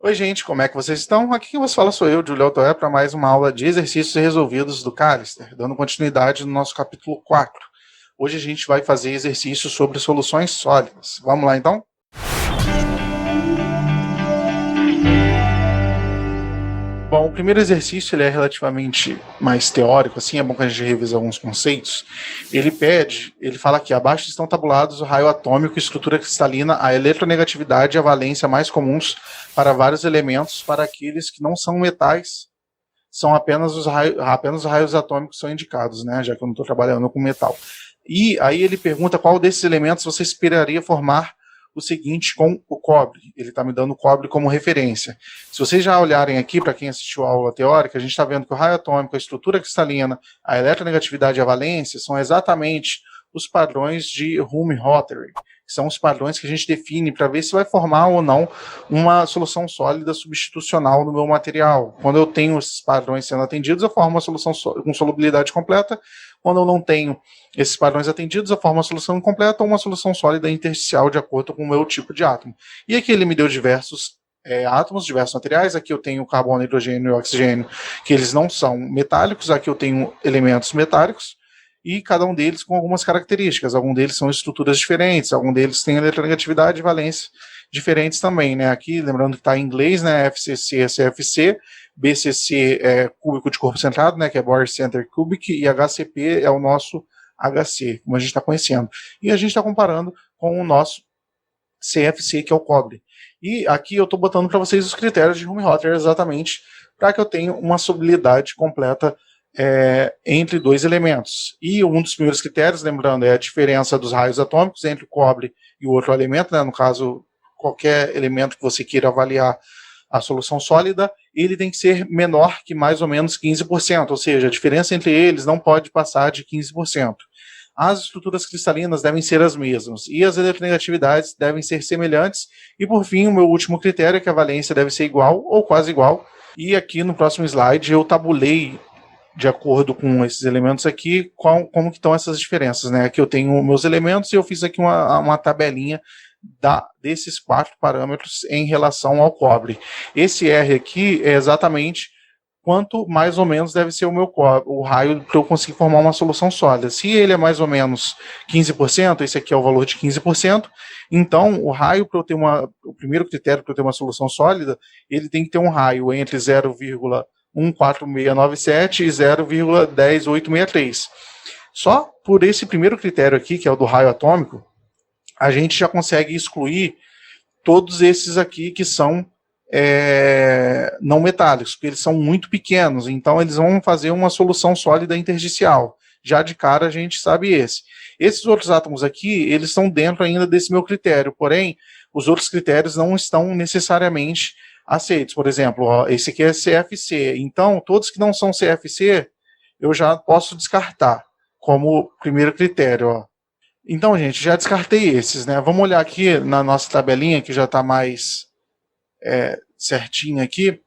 Oi, gente, como é que vocês estão? Aqui quem vos fala sou eu, Julio Altoé, para mais uma aula de exercícios resolvidos do Callister, dando continuidade no nosso capítulo 4. Hoje a gente vai fazer exercícios sobre soluções sólidas. Vamos lá, então? Bom, o primeiro exercício ele é relativamente mais teórico, assim, é bom que a gente revise alguns conceitos. Ele fala que abaixo estão tabulados o raio atômico, estrutura cristalina, a eletronegatividade e a valência mais comuns para vários elementos. Para aqueles que não são metais, são apenas os raios atômicos são indicados, né? Já que eu não estou trabalhando com metal. E aí ele pergunta qual desses elementos você esperaria formar o seguinte com o cobre. Ele está me dando o cobre como referência. Se vocês já olharem aqui, para quem assistiu a aula teórica, a gente está vendo que o raio atômico, a estrutura cristalina, a eletronegatividade e a valência são exatamente os padrões de Hume-Rothery, que são os padrões que a gente define para ver se vai formar ou não uma solução sólida substitucional no meu material. Quando eu tenho esses padrões sendo atendidos, eu formo uma solução com solubilidade completa. Quando eu não tenho esses padrões atendidos, eu formo uma solução incompleta ou uma solução sólida intersticial de acordo com o meu tipo de átomo. E aqui ele me deu diversos átomos, diversos materiais. Aqui eu tenho carbono, hidrogênio e oxigênio, que eles não são metálicos. Aqui eu tenho elementos metálicos, e cada um deles com algumas características. Alguns deles são estruturas diferentes, alguns deles têm eletronegatividade e valência diferentes também, né? Aqui, lembrando que está em inglês, né? FCC é CFC, BCC é cúbico de corpo centrado, né? Que é Bohr Center Cubic, e HCP é o nosso HC, como a gente está conhecendo. E a gente está comparando com o nosso CFC, que é o cobre. E aqui eu estou botando para vocês os critérios de Hume-Rothery exatamente para que eu tenha uma solubilidade completa entre dois elementos. E um dos primeiros critérios, lembrando, é a diferença dos raios atômicos entre o cobre e o outro elemento, né? No caso, qualquer elemento que você queira avaliar a solução sólida, ele tem que ser menor que mais ou menos 15%, ou seja, a diferença entre eles não pode passar de 15%. As estruturas cristalinas devem ser as mesmas, e as eletronegatividades devem ser semelhantes, e por fim, o meu último critério é que a valência deve ser igual ou quase igual, e aqui no próximo slide eu tabulei de acordo com esses elementos aqui, como que estão essas diferenças, né? Aqui eu tenho meus elementos e eu fiz aqui uma tabelinha desses 4 parâmetros em relação ao cobre. Esse R aqui é exatamente quanto mais ou menos deve ser o raio para eu conseguir formar uma solução sólida. Se ele é mais ou menos 15%, esse aqui é o valor de 15%, então o raio para eu ter o primeiro critério para eu ter uma solução sólida, ele tem que ter um raio entre 0,14697 e 0,10863. Só por esse primeiro critério aqui, que é o do raio atômico, a gente já consegue excluir todos esses aqui que são não metálicos, porque eles são muito pequenos, então eles vão fazer uma solução sólida intersticial. Já de cara a gente sabe esse. Esses outros átomos aqui, eles estão dentro ainda desse meu critério, porém, os outros critérios não estão necessariamente aceitos. Por exemplo, ó, esse aqui é CFC, então todos que não são CFC, eu já posso descartar como primeiro critério. Ó. Então, gente, já descartei esses, né? Vamos olhar aqui na nossa tabelinha, que já está mais certinha aqui.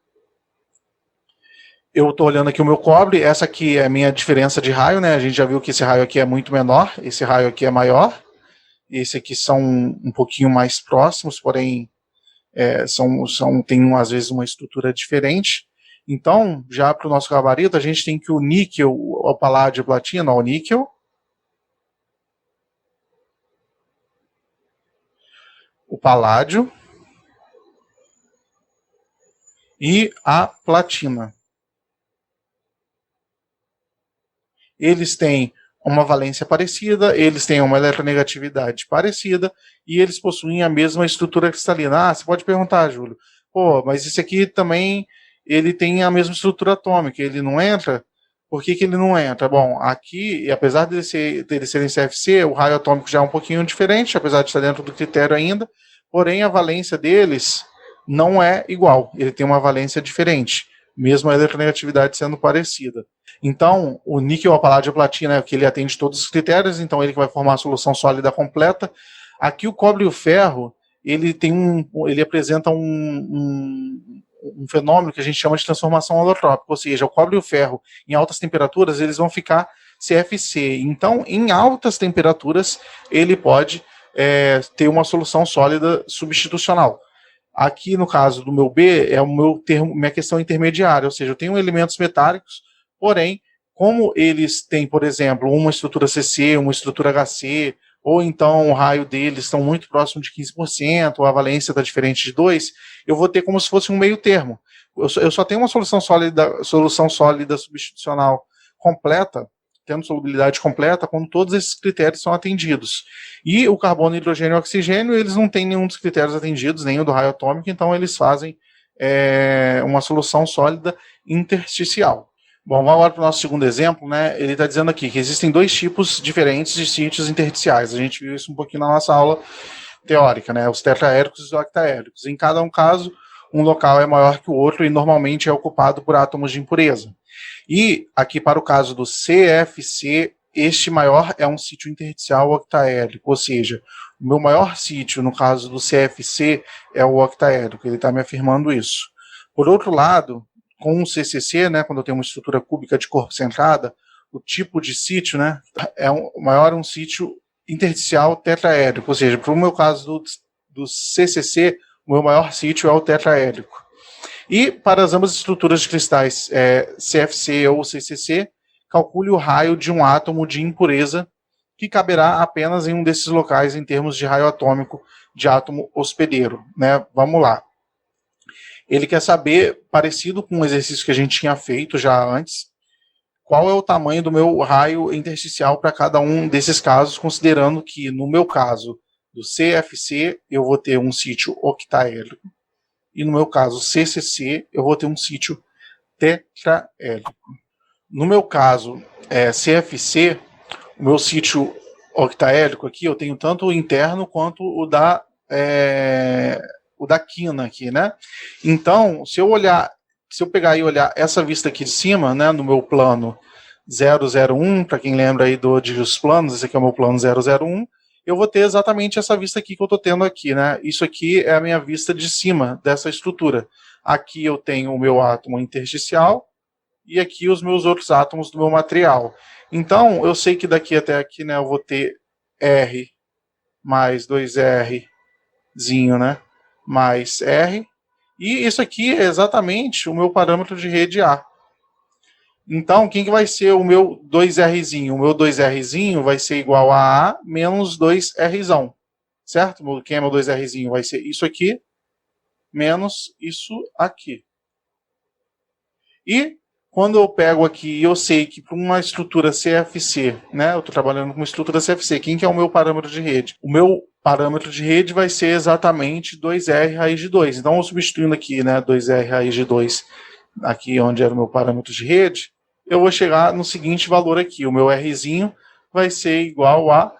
Eu estou olhando aqui o meu cobre, essa aqui é a minha diferença de raio, né? A gente já viu que esse raio aqui é muito menor, esse raio aqui é maior, esse aqui são um pouquinho mais próximos, porém tem às vezes uma estrutura diferente. Então, já para o nosso gabarito, a gente tem que o níquel, o paládio e a platina, ó, o níquel, o paládio e a platina. Eles têm uma valência parecida, eles têm uma eletronegatividade parecida e eles possuem a mesma estrutura cristalina. Ah, você pode perguntar, Júlio, pô, mas esse aqui também ele tem a mesma estrutura atômica, ele não entra? Por que ele não entra? Bom, aqui, apesar de eles serem CFC, o raio atômico já é um pouquinho diferente, apesar de estar dentro do critério ainda, porém a valência deles não é igual, ele tem uma valência diferente, mesmo a eletronegatividade sendo parecida. Então, o níquel, a paládio e a platina, que ele atende todos os critérios, então ele que vai formar a solução sólida completa. Aqui o cobre e o ferro, ele apresenta um fenômeno que a gente chama de transformação holotrópica, ou seja, o cobre e o ferro, em altas temperaturas, eles vão ficar CFC. Então, em altas temperaturas, ele pode ter uma solução sólida substitucional. Aqui no caso do meu B é o meu termo, minha questão intermediária, ou seja, eu tenho elementos metálicos, porém, como eles têm, por exemplo, uma estrutura CC, uma estrutura HC, ou então o raio deles estão muito próximo de 15%, ou a valência está diferente de 2, eu vou ter como se fosse um meio termo. Eu só tenho uma solução sólida substitucional completa, tendo solubilidade completa, quando todos esses critérios são atendidos. E o carbono, hidrogênio e oxigênio, eles não têm nenhum dos critérios atendidos, nem o do raio atômico, então eles fazem uma solução sólida intersticial. Bom, vamos agora para o nosso segundo exemplo, né? Ele está dizendo aqui que existem dois tipos diferentes de sítios intersticiais. A gente viu isso um pouquinho na nossa aula teórica, né? Os tetraédricos e os octaédricos. Em cada um caso, um local é maior que o outro e normalmente é ocupado por átomos de impureza. E aqui para o caso do CFC, este maior é um sítio intersticial octaédrico, ou seja, o meu maior sítio no caso do CFC é o octaédrico, ele está me afirmando isso. Por outro lado, com o CCC, né, quando eu tenho uma estrutura cúbica de corpo centrada, o tipo de sítio, né, o maior é um sítio intersticial tetraédrico, ou seja, para o meu caso do CCC, o meu maior sítio é o tetraédrico. E para as ambas estruturas de cristais, CFC ou CCC, calcule o raio de um átomo de impureza que caberá apenas em um desses locais em termos de raio atômico de átomo hospedeiro, né? Vamos lá. Ele quer saber, parecido com o exercício que a gente tinha feito já antes, qual é o tamanho do meu raio intersticial para cada um desses casos, considerando que, no meu caso, do CFC, eu vou ter um sítio octaédrico, e no meu caso, CCC, eu vou ter um sítio tetraédrico. No meu caso, CFC, o meu sítio octaédrico aqui, eu tenho tanto o interno quanto o da quina aqui, né? Então, se eu pegar e olhar essa vista aqui de cima, né, no meu plano 001, para quem lembra aí dos planos, esse aqui é o meu plano 001, eu vou ter exatamente essa vista aqui que eu estou tendo aqui, né? Isso aqui é a minha vista de cima dessa estrutura. Aqui eu tenho o meu átomo intersticial e aqui os meus outros átomos do meu material. Então, eu sei que daqui até aqui, né, eu vou ter R mais 2Rzinho, né, mais R. E isso aqui é exatamente o meu parâmetro de rede A. Então, quem que vai ser o meu 2Rzinho? O meu 2Rzinho vai ser igual a A menos 2Rzão. Certo? Quem é meu 2Rzinho? Vai ser isso aqui menos isso aqui. E quando eu pego aqui, eu sei que para uma estrutura CFC, né? Eu estou trabalhando com uma estrutura CFC. Quem que é o meu parâmetro de rede? O meu parâmetro de rede vai ser exatamente 2R raiz de 2. Então, eu substituindo aqui, né, 2R raiz de 2, aqui onde era o meu parâmetro de rede, eu vou chegar no seguinte valor aqui. O meu Rzinho vai ser igual a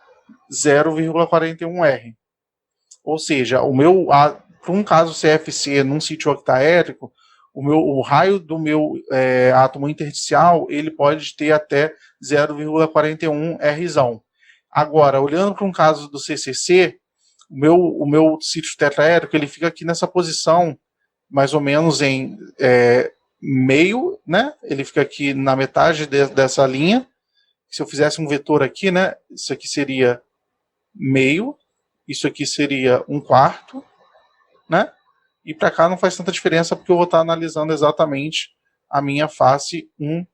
0,41R. Ou seja, para um caso CFC num sítio octaédrico, o raio do meu átomo intersticial ele pode ter até 0,41 Rzão. Agora, olhando para um caso do CCC, o meu sítio tetraédrico ele fica aqui nessa posição, mais ou menos em meio, né? Ele fica aqui na metade dessa linha. Se eu fizesse um vetor aqui, né? Isso aqui seria meio, isso aqui seria 1/4, né? E para cá não faz tanta diferença porque eu vou estar analisando exatamente a minha face 1,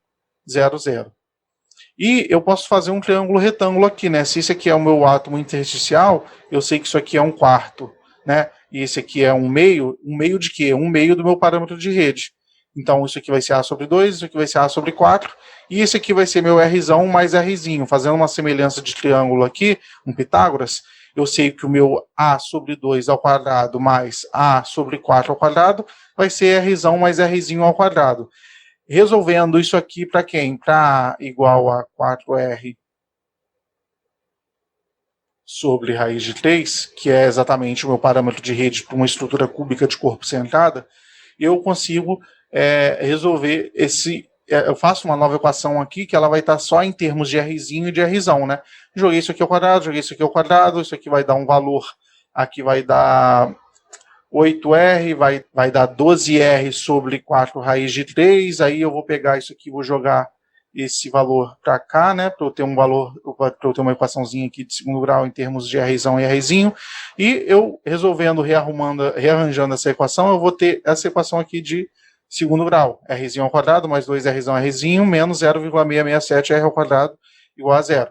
0, 0. E eu posso fazer um triângulo retângulo aqui, né? Se esse aqui é o meu átomo intersticial, eu sei que isso aqui é 1/4, né? E esse aqui é um meio de quê? Um meio do meu parâmetro de rede. Então isso aqui vai ser A sobre 2, isso aqui vai ser A sobre 4, e esse aqui vai ser meu Rzão mais Rzinho. Fazendo uma semelhança de triângulo aqui, um Pitágoras, eu sei que o meu A sobre 2 ao quadrado mais A sobre 4 ao quadrado vai ser Rzão mais Rzinho ao quadrado. Resolvendo isso aqui para quem? Para A igual a 4R sobre raiz de 3, que é exatamente o meu parâmetro de rede para uma estrutura cúbica de corpo centrada, eu consigo resolver eu faço uma nova equação aqui, que ela vai estar só em termos de Rzinho e de Rzão, né? Joguei isso aqui ao quadrado, joguei isso aqui ao quadrado, isso aqui vai dar um valor, aqui vai dar 8R, vai dar 12R sobre 4 raiz de 3, aí eu vou pegar isso aqui e vou jogar esse valor para cá, né, para eu ter um valor, para eu ter uma equaçãozinha aqui de segundo grau em termos de Rzão e Rzinho, e eu resolvendo, rearranjando essa equação, eu vou ter essa equação aqui de segundo grau, Rzinho ao quadrado mais 2Rzão Rzinho menos 0,667 R ao quadrado igual a zero.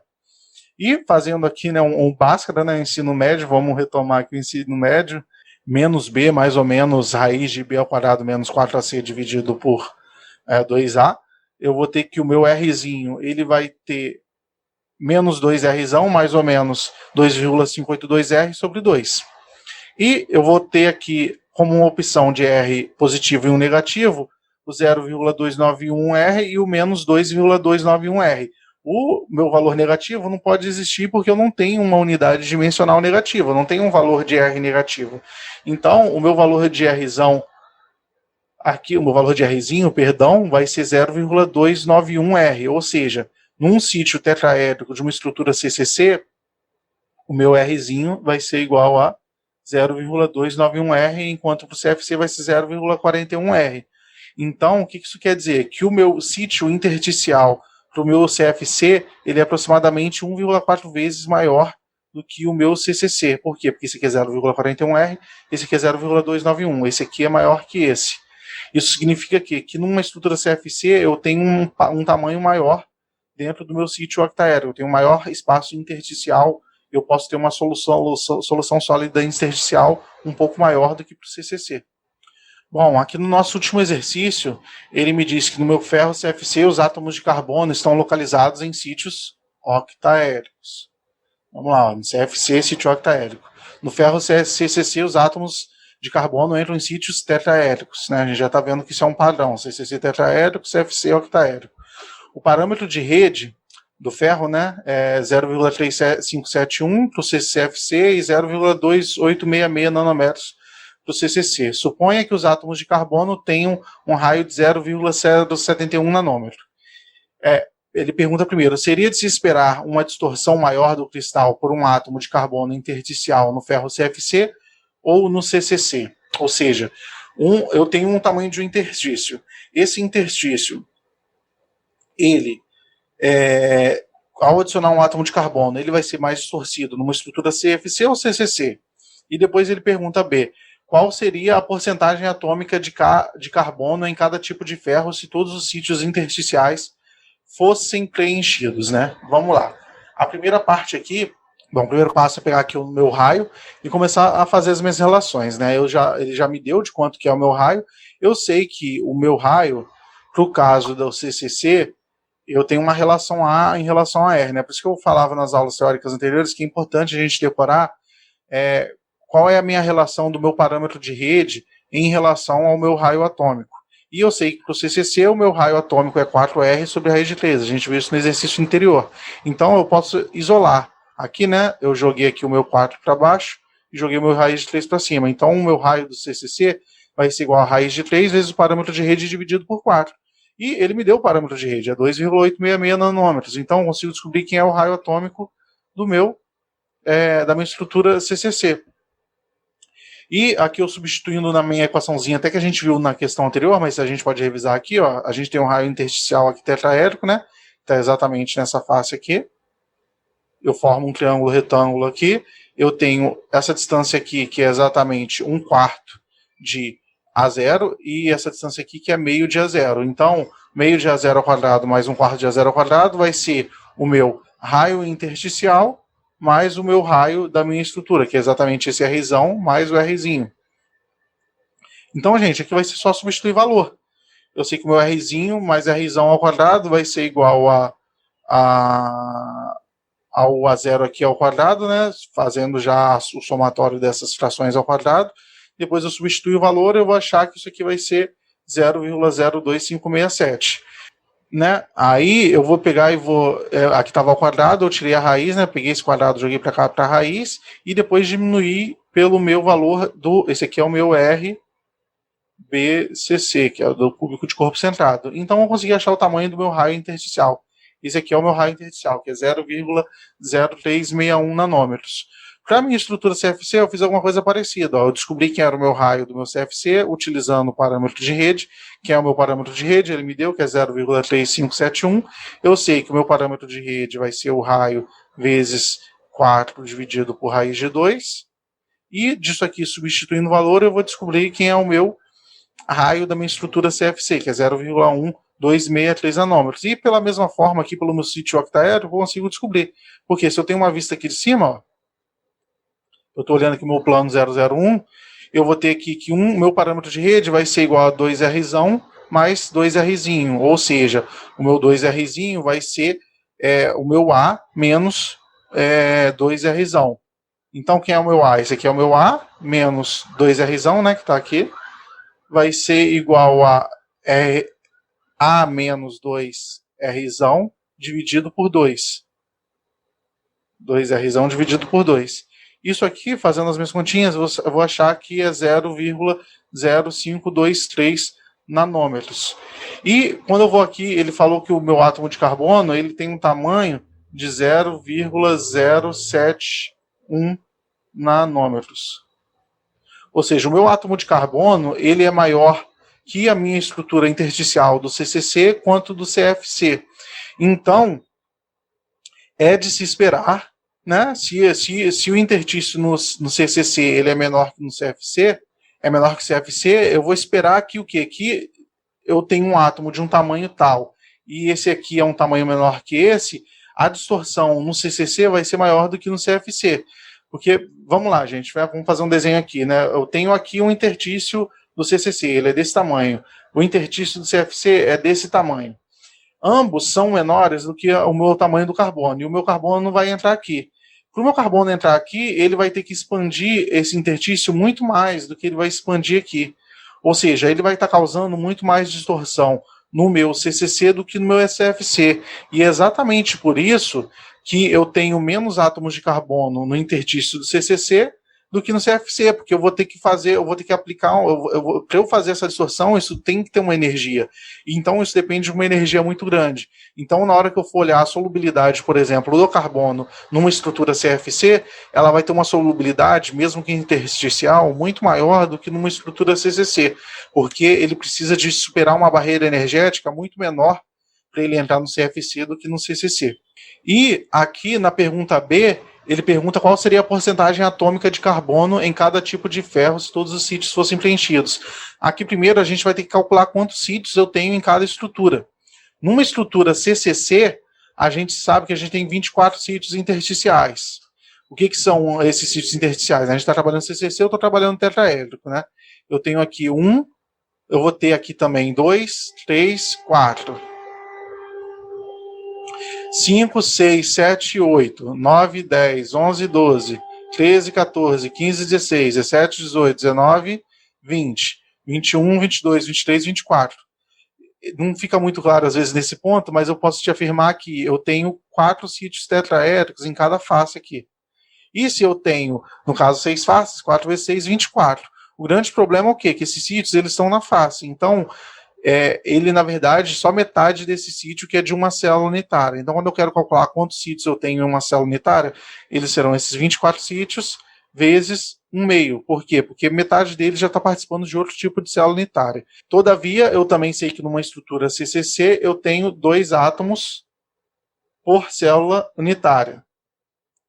E fazendo aqui, né, um Bhaskara, né, ensino médio, vamos retomar aqui o ensino médio, menos b mais ou menos raiz de b ao quadrado menos 4ac dividido por 2a, eu vou ter que o meu Rzinho, ele vai ter menos 2Rzão, mais ou menos 2,582R sobre 2. E eu vou ter aqui, como uma opção de R positivo e um negativo, o 0,291R e o menos 2,291R. O meu valor negativo não pode existir porque eu não tenho uma unidade dimensional negativa, eu não tenho um valor de R negativo. Então, o meu valor de Rzão aqui, o meu valor de Rzinho, perdão, vai ser 0,291R, ou seja, num sítio tetraédrico de uma estrutura CCC, o meu Rzinho vai ser igual a 0,291R, enquanto para o CFC vai ser 0,41R. Então, o que isso quer dizer? Que o meu sítio intersticial para o meu CFC, ele é aproximadamente 1,4 vezes maior do que o meu CCC. Por quê? Porque esse aqui é 0,41R, esse aqui é 0,291, esse aqui é maior que esse. Isso significa que numa estrutura CFC eu tenho um tamanho maior dentro do meu sítio octaédrico, eu tenho um maior espaço intersticial, eu posso ter uma solução sólida intersticial um pouco maior do que para o CCC. Bom, aqui no nosso último exercício, ele me disse que no meu ferro CFC os átomos de carbono estão localizados em sítios octaédricos. Vamos lá, no CFC, sítio octaédrico. No ferro CCC, os átomos de carbono entram em sítios tetraédricos, né? A gente já está vendo que isso é um padrão, CCC tetraédrico, CFC octaédrico. O parâmetro de rede do ferro, né, é 0,3571 para o CFC e 0,2866 nanômetros para o CCC. Suponha que os átomos de carbono tenham um raio de 0,071 nanômetro. Ele pergunta primeiro, seria de se esperar uma distorção maior do cristal por um átomo de carbono intersticial no ferro CFC ou no CCC? Ou seja, eu tenho um tamanho de um interstício. Esse interstício, ele, ao adicionar um átomo de carbono, ele vai ser mais distorcido numa estrutura CFC ou CCC? E depois ele pergunta B, qual seria a porcentagem atômica de carbono em cada tipo de ferro se todos os sítios intersticiais fossem preenchidos, né? Vamos lá. A primeira parte aqui, bom, o primeiro passo é pegar aqui o meu raio e começar a fazer as minhas relações, né? Ele já me deu de quanto que é o meu raio. Eu sei que o meu raio, para o caso do CCC, eu tenho uma relação A em relação a R, né? Por isso que eu falava nas aulas teóricas anteriores que é importante a gente decorar qual é a minha relação do meu parâmetro de rede em relação ao meu raio atômico. E eu sei que para o CCC o meu raio atômico é 4R sobre a raiz de 3. A gente viu isso no exercício anterior. Então eu posso isolar. Aqui, né, eu joguei aqui o meu 4 para baixo e joguei o meu raiz de 3 para cima. Então o meu raio do CCC vai ser igual a raiz de 3 vezes o parâmetro de rede dividido por 4. E ele me deu o parâmetro de rede, é 2,866 nanômetros. Então eu consigo descobrir quem é o raio atômico do da minha estrutura CCC. E aqui eu substituindo na minha equaçãozinha, até que a gente viu na questão anterior, mas a gente pode revisar aqui, ó, a gente tem um raio intersticial aqui tetraédrico, né? Está exatamente nessa face aqui. Eu formo um triângulo retângulo aqui. Eu tenho essa distância aqui, que é exatamente 1/4 de A0, e essa distância aqui, que é meio de A0. Então, meio de A0 ao quadrado mais 1/4 de A0 ao quadrado vai ser o meu raio intersticial mais o meu raio da minha estrutura, que é exatamente esse Rzão mais o Rzinho. Então, gente, aqui vai ser só substituir valor. Eu sei que o meu Rzinho mais Rzão ao quadrado vai ser igual ao A0 aqui ao quadrado, né? Fazendo já o somatório dessas frações ao quadrado. Depois eu substituo o valor, eu vou achar que isso aqui vai ser 0,02567. Né? Aí eu vou pegar e vou... aqui estava ao quadrado, eu tirei a raiz, né? Peguei esse quadrado, joguei para cá para a raiz, e depois diminuir pelo meu valor do... Esse aqui é o meu RBCC, que é o do cúbico de corpo centrado. Então eu consegui achar o tamanho do meu raio intersticial. Esse aqui é o meu raio intersticial, que é 0,0361 nanômetros. Para a minha estrutura CFC, eu fiz alguma coisa parecida. Ó. Eu descobri quem era o meu raio do meu CFC, utilizando o parâmetro de rede, que é o meu parâmetro de rede, ele me deu, que é 0,3571. Eu sei que o meu parâmetro de rede vai ser o raio vezes 4 dividido por raiz de 2. E disso aqui, substituindo o valor, eu vou descobrir quem é o meu raio da minha estrutura CFC, que é 0,1263 nanômetros. E pela mesma forma, aqui pelo meu sítio octaedro, eu consigo descobrir. Porque se eu tenho uma vista aqui de cima, ó, eu estou olhando aqui o meu plano 001, eu vou ter aqui que meu parâmetro de rede vai ser igual a 2Rzão mais 2Rzinho. Ou seja, o meu 2Rzinho vai ser o meu A menos 2Rzão. Então, quem é o meu A? Esse aqui é o meu A menos 2Rzão, né, que está aqui. Vai ser igual a A menos 2Rzão dividido por 2. 2Rzão dividido por 2. Isso aqui, fazendo as minhas continhas, eu vou achar que é 0,0523 nanômetros. E quando eu vou aqui, ele falou que o meu átomo de carbono ele tem um tamanho de 0,071 nanômetros. Ou seja, o meu átomo de carbono ele é maior que a minha estrutura intersticial do CCC quanto do CFC. Então, é de se esperar, né? Se o interstício no CCC ele é menor que no CFC, eu vou esperar que o quê? Que eu tenho um átomo de um tamanho tal, e esse aqui é um tamanho menor que esse, a distorção no CCC vai ser maior do que no CFC. Porque, vamos lá, gente, vamos fazer um desenho aqui, né? Eu tenho aqui um interstício do CCC, ele é desse tamanho. O interstício do CFC é desse tamanho. Ambos são menores do que o meu tamanho do carbono, e o meu carbono não vai entrar aqui. Para o meu carbono entrar aqui, ele vai ter que expandir esse interstício muito mais do que ele vai expandir aqui. Ou seja, ele vai estar causando muito mais distorção no meu CCC do que no meu CFC. E é exatamente por isso que eu tenho menos átomos de carbono no interstício do CCC do que no CFC, porque eu vou ter que aplicar, para eu fazer essa distorção, isso tem que ter uma energia. Então isso depende de uma energia muito grande. Então na hora que eu for olhar a solubilidade, por exemplo, do carbono numa estrutura CFC, ela vai ter uma solubilidade, mesmo que intersticial, muito maior do que numa estrutura CCC, porque ele precisa de superar uma barreira energética muito menor para ele entrar no CFC do que no CCC. E aqui na pergunta B, ele pergunta qual seria a porcentagem atômica de carbono em cada tipo de ferro se todos os sítios fossem preenchidos. Aqui primeiro a gente vai ter que calcular quantos sítios eu tenho em cada estrutura. Numa estrutura CCC, a gente sabe que a gente tem 24 sítios intersticiais. O que são esses sítios intersticiais? A gente está trabalhando CCC, eu estou trabalhando tetraédrico, né? Eu tenho aqui 1, eu vou ter aqui também 2, 3, 4. 5, 6, 7, 8, 9, 10, 11, 12, 13, 14, 15, 16, 17, 18, 19, 20, 21, 22, 23, 24. Não fica muito claro às vezes nesse ponto, mas eu posso te afirmar que eu tenho 4 sítios tetraédricos em cada face aqui. E se eu tenho, no caso, 6 faces, 4 vezes 6, 24. O grande problema é o quê? Que esses sítios eles estão na face. Então, ele, na verdade, só metade desse sítio que é de uma célula unitária. Então, quando eu quero calcular quantos sítios eu tenho em uma célula unitária, eles serão esses 24 sítios vezes 1/2. Por quê? Porque metade deles já está participando de outro tipo de célula unitária. Todavia, eu também sei que numa estrutura CCC eu tenho 2 átomos por célula unitária.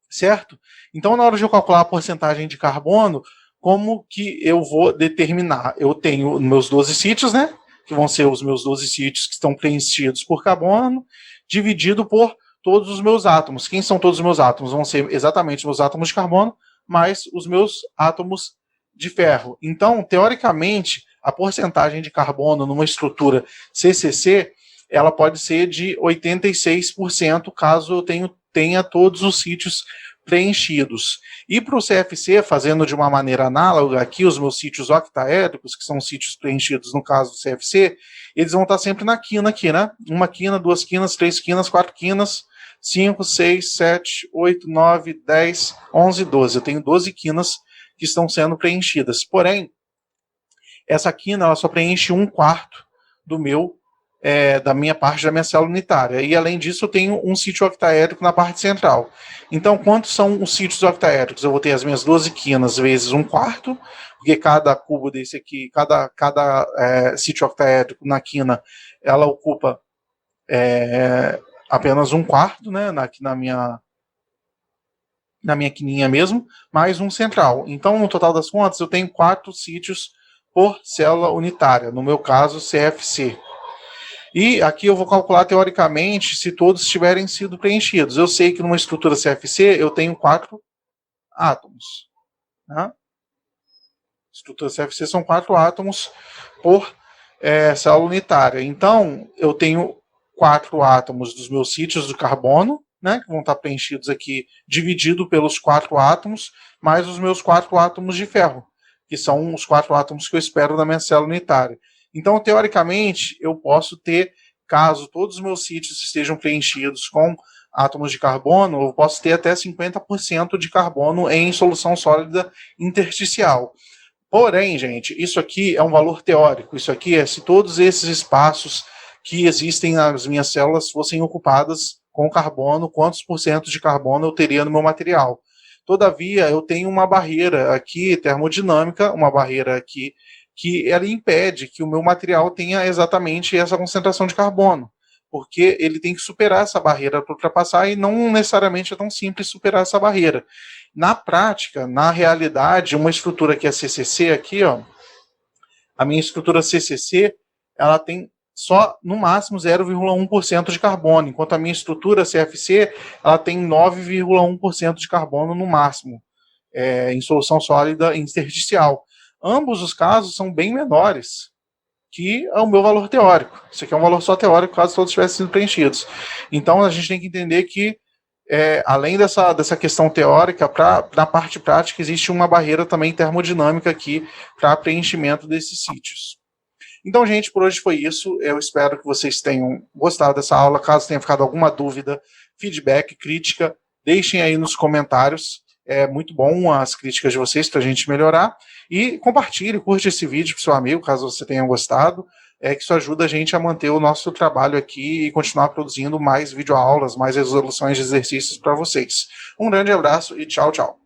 Certo? Então, na hora de eu calcular a porcentagem de carbono, como que eu vou determinar? Eu tenho meus 12 sítios, né? Que vão ser os meus 12 sítios que estão preenchidos por carbono, dividido por todos os meus átomos. Quem são todos os meus átomos? Vão ser exatamente os meus átomos de carbono, mais os meus átomos de ferro. Então, teoricamente, a porcentagem de carbono numa estrutura CCC, ela pode ser de 86%, caso eu tenha todos os sítios preenchidos. E para o CFC, fazendo de uma maneira análoga, aqui os meus sítios octaédricos, que são sítios preenchidos no caso do CFC, eles vão estar sempre na quina aqui, né? 1 quina, 2 quinas, 3 quinas, 4 quinas, 5, 6, 7, 8, 9, 10, 11, 12. Eu tenho 12 quinas que estão sendo preenchidas. Porém, essa quina ela só preenche 1/4 do meu da minha parte da minha célula unitária. E além disso, eu tenho um sítio octaédrico na parte central. Então, quantos são os sítios octaédricos? Eu vou ter as minhas 12 quinas vezes 1/4, porque cada cubo desse aqui, cada sítio octaédrico na quina, ela ocupa apenas 1/4, né, na minha quininha mesmo, mais um central. Então, no total das contas, eu tenho 4 sítios por célula unitária, no meu caso, CFC. E aqui eu vou calcular teoricamente se todos tiverem sido preenchidos. Eu sei que numa estrutura CFC eu tenho 4 átomos. Né? Estrutura CFC são 4 átomos por célula unitária. Então, eu tenho 4 átomos dos meus sítios do carbono, né, que vão estar preenchidos aqui, dividido pelos 4 átomos, mais os meus 4 átomos de ferro, que são os 4 átomos que eu espero da minha célula unitária. Então, teoricamente, eu posso ter, caso todos os meus sítios estejam preenchidos com átomos de carbono, eu posso ter até 50% de carbono em solução sólida intersticial. Porém, gente, isso aqui é um valor teórico. Isso aqui é se todos esses espaços que existem nas minhas células fossem ocupadas com carbono, quantos por cento de carbono eu teria no meu material. Todavia, eu tenho uma barreira aqui termodinâmica, uma barreira aqui que ela impede que o meu material tenha exatamente essa concentração de carbono, porque ele tem que superar essa barreira para ultrapassar e não necessariamente é tão simples superar essa barreira. Na prática, na realidade, uma estrutura que é CCC aqui, ó, a minha estrutura CCC, ela tem só no máximo 0,1% de carbono, enquanto a minha estrutura CFC, ela tem 9,1% de carbono no máximo, em solução sólida intersticial. Ambos os casos são bem menores que o meu valor teórico. Isso aqui é um valor só teórico, caso todos tivessem sido preenchidos. Então, a gente tem que entender que, além dessa questão teórica, na parte prática, existe uma barreira também termodinâmica aqui para preenchimento desses sítios. Então, gente, por hoje foi isso. Eu espero que vocês tenham gostado dessa aula. Caso tenha ficado alguma dúvida, feedback, crítica, deixem aí nos comentários. É muito bom as críticas de vocês para a gente melhorar. E compartilhe, curte esse vídeo para seu amigo, caso você tenha gostado. Que isso ajuda a gente a manter o nosso trabalho aqui e continuar produzindo mais videoaulas, mais resoluções de exercícios para vocês. Um grande abraço e tchau, tchau.